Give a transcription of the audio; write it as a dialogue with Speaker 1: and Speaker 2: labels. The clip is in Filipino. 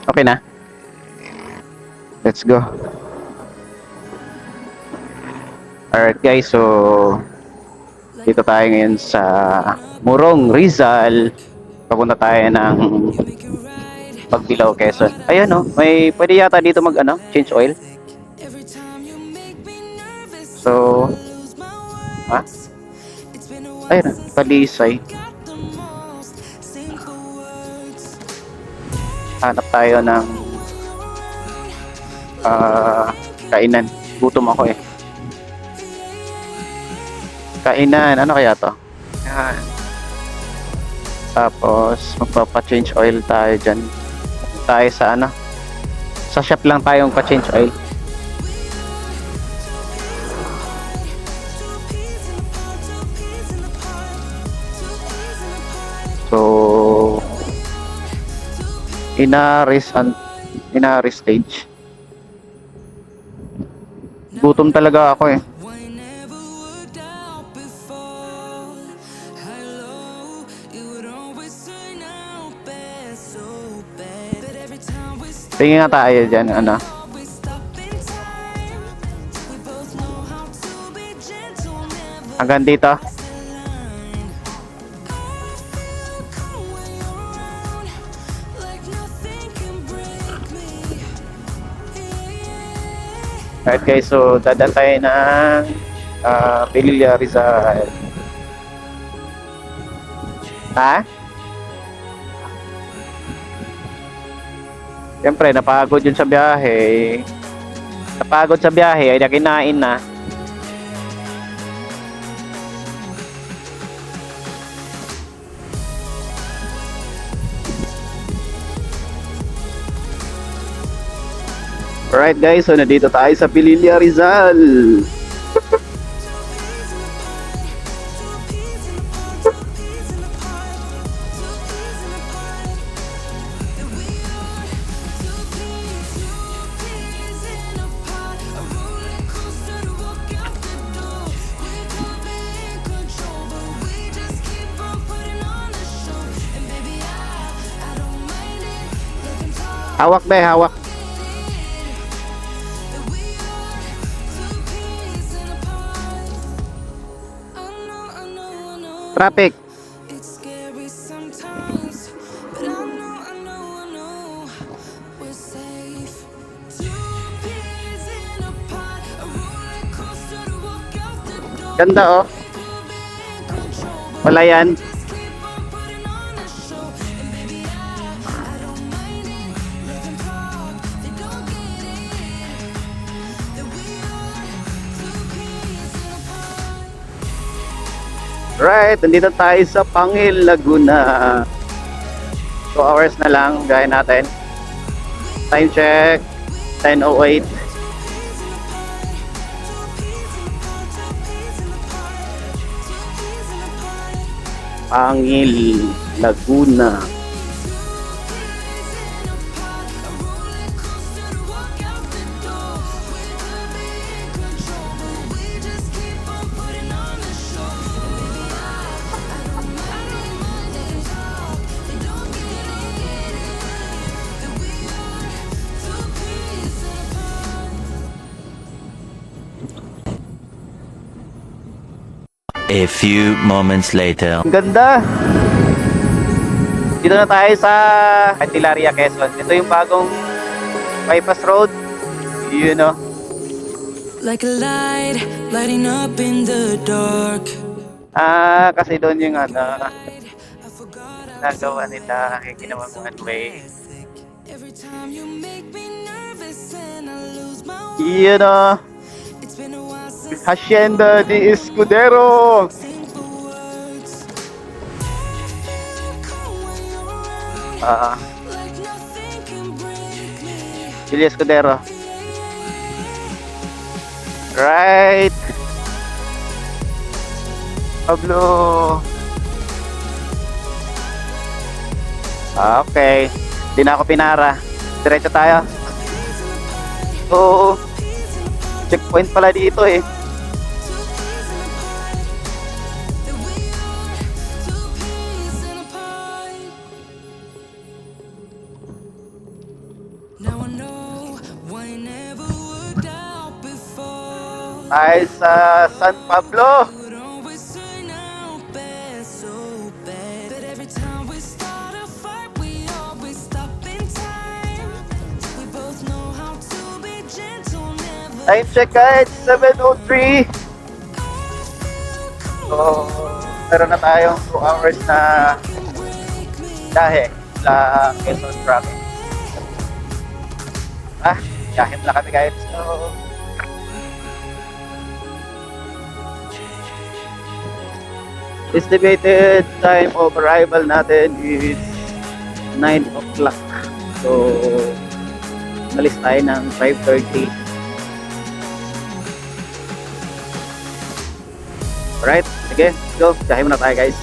Speaker 1: Okay na. Let's go. Alright guys, so dito tayo ngayon sa Morong, Rizal. Papunta tayo ng Pagbilao, Quezon. Ayan oh, may pwede yata dito mag change oil. So, ha? Ayun, Palisay. Hanap tayo ng kainan. Gutom ako eh. Kainan, ano kaya to? Yan. Tapos magpapa-change oil tayo dyan. Tayo sa sa shop lang tayong pa-change oil. So Inaris stage. Gutom talaga ako eh. Tingin nga tayo dyan, hanggang dito. Alright guys, so dadaan tayo ng Pililla, Rizal. Ha? Siyempre, napagod yun sa biyahe. Napagod sa biyahe, ay nakinain na. Alright guys, so nandito tayo sa Pililla, Rizal. Hawak be, hawak. Traffic. Ganda oh. Wala yan. Right, nandito tayo sa Pangil, Laguna. 2 hours na lang, gaya natin. Time check, 10:08. Pangil, Laguna.
Speaker 2: A few moments later.
Speaker 1: Ang ganda! Dito na tayo sa Candelaria, Quezon. Ito yung bagong bypass road. You know.
Speaker 3: Like a light, lighting up in the dark.
Speaker 1: Kasi doon yung nagawa nila, yung ginawang one way.
Speaker 3: Every time you make me nervous and I lose my
Speaker 1: You know.
Speaker 3: It's been a while since
Speaker 1: Hacienda de Escudero.
Speaker 3: like nothing can break me.
Speaker 1: Julia Escudero. Right. Pablo. Okay. Hindi na ako pinara. Diretso tayo. Oo. Checkpoint pala dito eh.
Speaker 3: Now I know why it never worked out before.
Speaker 1: Tayo sa San Pablo.
Speaker 3: Would always turn out bad, so bad. But every time we start a fight, we always stop in time. We both know how to be gentle, never.
Speaker 1: Time check guys, 7:03. So, meron na tayong 2 hours na dahe sa Quezon traffic. Dahe na kami guys. So, estimated time of arrival natin is 9 o'clock. So, nalis tayo ng 5:30. Alright, sige, let's go. Dahe muna tayo guys.